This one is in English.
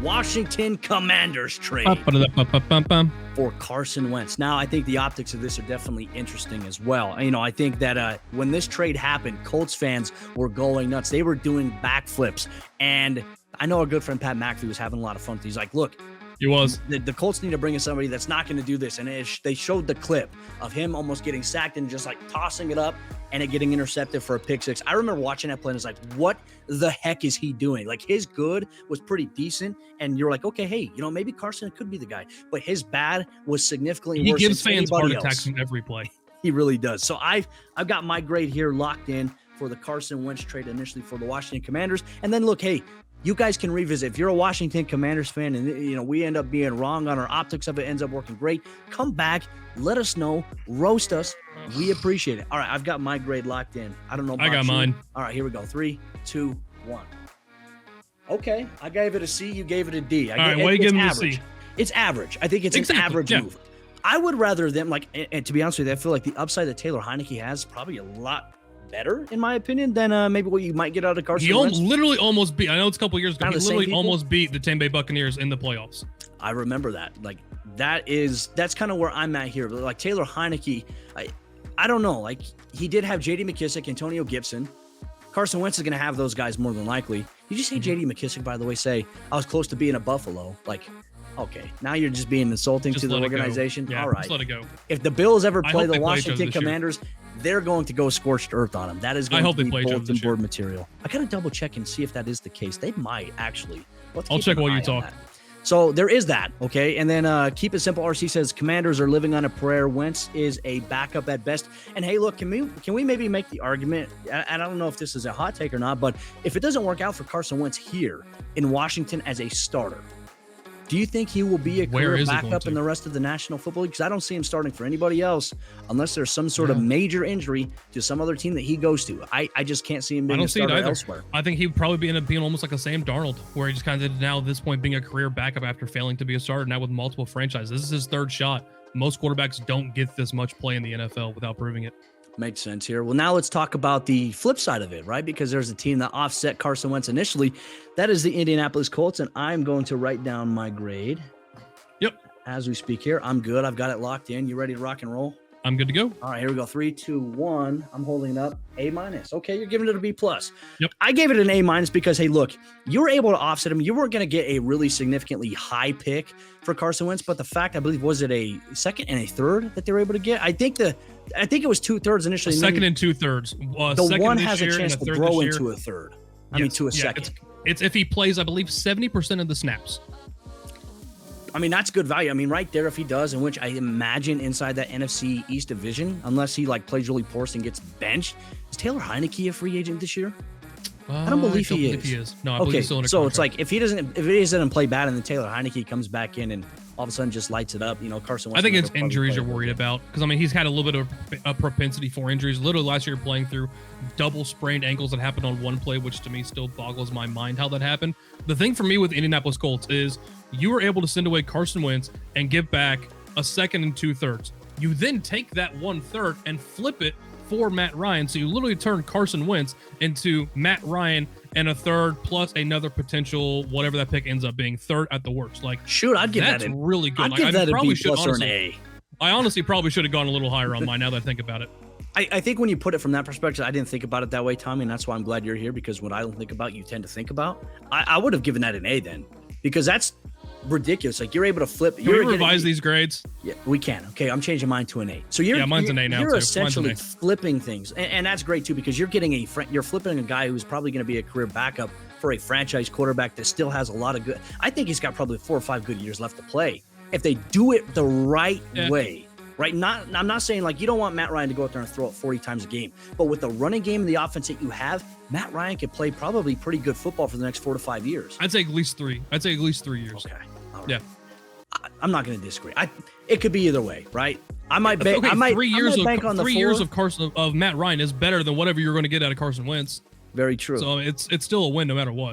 Washington Commanders trade for Carson Wentz. Now, I think the optics of this are definitely interesting as well. I think that when this trade happened, Colts fans were going nuts. They were doing backflips. And I know our good friend Pat McAfee was having a lot of fun. He's like, look, he was. The Colts need to bring in somebody that's not going to do this. And they showed the clip of him almost getting sacked and just like tossing it up and it getting intercepted for a pick six. I remember watching that play and it's like, what the heck is he doing? Like, his good was pretty decent. And you're like, okay, hey, maybe Carson could be the guy. But his bad was significantly worse. He gives fans heart attacks in every play. He really does. So I've got my grade here locked in for the Carson Wentz trade initially for the Washington Commanders. And then look, hey, you guys can revisit. If you're a Washington Commanders fan and, we end up being wrong on our optics of it, ends up working great, come back, let us know, roast us. We appreciate it. All right, I've got my grade locked in. I don't know about I got you. mine. All right, here we go. 3, 2, 1. Okay, I gave it a C. You gave it a D. All right, what do you give him a C? It's average. I think it's an average move. I would rather them, and to be honest with you, I feel like the upside that Taylor Heineke has is probably a lot better, in my opinion, than maybe what you might get out of Carson Wentz. He literally almost beat, I know it's a couple years ago, he literally almost beat the Tampa Bay Buccaneers in the playoffs. I remember that. Like, that's kind of where I'm at here. But like Taylor Heineke, I don't know. Like, he did have J.D. McKissick, Antonio Gibson. Carson Wentz is going to have those guys more than likely. Did you say J.D. McKissick, by the way, say, I was close to being a Buffalo? Like, okay, now you're just being insulting to the organization. Yeah, all right. Just let it go. If the Bills ever play the Washington Commanders, they're going to go scorched earth on them. That is going to be bulletin board material. I got to double check and see if that is the case. They might actually. I'll check while you talk. So there is that, okay? And then Keep It Simple RC says, Commanders are living on a prayer. Wentz is a backup at best. And hey, look, can we maybe make the argument, and I don't know if this is a hot take or not, but if it doesn't work out for Carson Wentz here in Washington as a starter, do you think he will be a career backup in the rest of the National Football League? Because I don't see him starting for anybody else unless there's some sort of major injury to some other team that he goes to. I just can't see him being a starter elsewhere. I think he would probably end up being almost like a Sam Darnold, where he just kind of now at this point being a career backup after failing to be a starter now with multiple franchises. This is his third shot. Most quarterbacks don't get this much play in the NFL without proving it. Makes sense here. Well, now let's talk about the flip side of it, right? Because there's a team that offset Carson Wentz initially. That is the Indianapolis Colts, and I'm going to write down my grade. Yep. As we speak here. I'm good. I've got it locked in. You ready to rock and roll? I'm good to go. All right, here we go. 3, 2, 1. I'm holding it up. A-. Okay, you're giving it a B+. Yep. I gave it an A- because, hey, look, you were able to offset him. You weren't going to get a really significantly high pick for Carson Wentz, but the fact, I believe, was it a second and a third that they were able to get? I think it was 2/3 initially. Second and 2/3. The one has a chance to grow into a third. To a second. It's if he plays, I believe, 70% of the snaps. I mean, that's good value. I mean, right there, if he does, in which I imagine inside that NFC East division, unless he plays really poor and gets benched, is Taylor Heineke a free agent this year? I don't believe he is. No, I believe he's still in a so contract. It's like if he doesn't play bad, and then Taylor Heineke comes back in and all of a sudden just lights it up, Carson Wentz. I think it's injuries you're worried about because he's had a little bit of a propensity for injuries. Literally last year playing through double sprained ankles that happened on one play, which to me still boggles my mind how that happened. The thing for me with the Indianapolis Colts is you were able to send away Carson Wentz and give back a second and 2/3. You then take that 1/3 and flip it for Matt Ryan. So you literally turn Carson Wentz into Matt Ryan and a third plus another potential, whatever that pick ends up being, third at the worst. Shoot, I'd give that really good. I'd give that a B+ or an A. I honestly probably should have gone a little higher on mine now that I think about it. I think when you put it from that perspective, I didn't think about it that way, Tommy, and that's why I'm glad you're here, because what I don't think about, you tend to think about. I would have given that an A then, because that's ridiculous. Like, you're able to flip. Can we revise these grades? Yeah, we can. Okay, I'm changing mine to an A. So mine's an A now. You're essentially flipping things, and that's great too, because you're flipping a guy who's probably going to be a career backup for a franchise quarterback that still has a lot of good. I think he's got probably 4 or 5 good years left to play if they do it the right way. Right? I'm not saying you don't want Matt Ryan to go out there and throw it 40 times a game, but with the running game and the offense that you have, Matt Ryan could play probably pretty good football for the next 4 to 5 years. I'd say at least 3. I'd say at least 3 years. Okay. All right. Yeah. I'm not going to disagree. It could be either way, right? I might bank. Okay, I might 3 years bank on the 3 years of Matt Ryan is better than whatever you're going to get out of Carson Wentz. Very true. So it's still a win no matter what.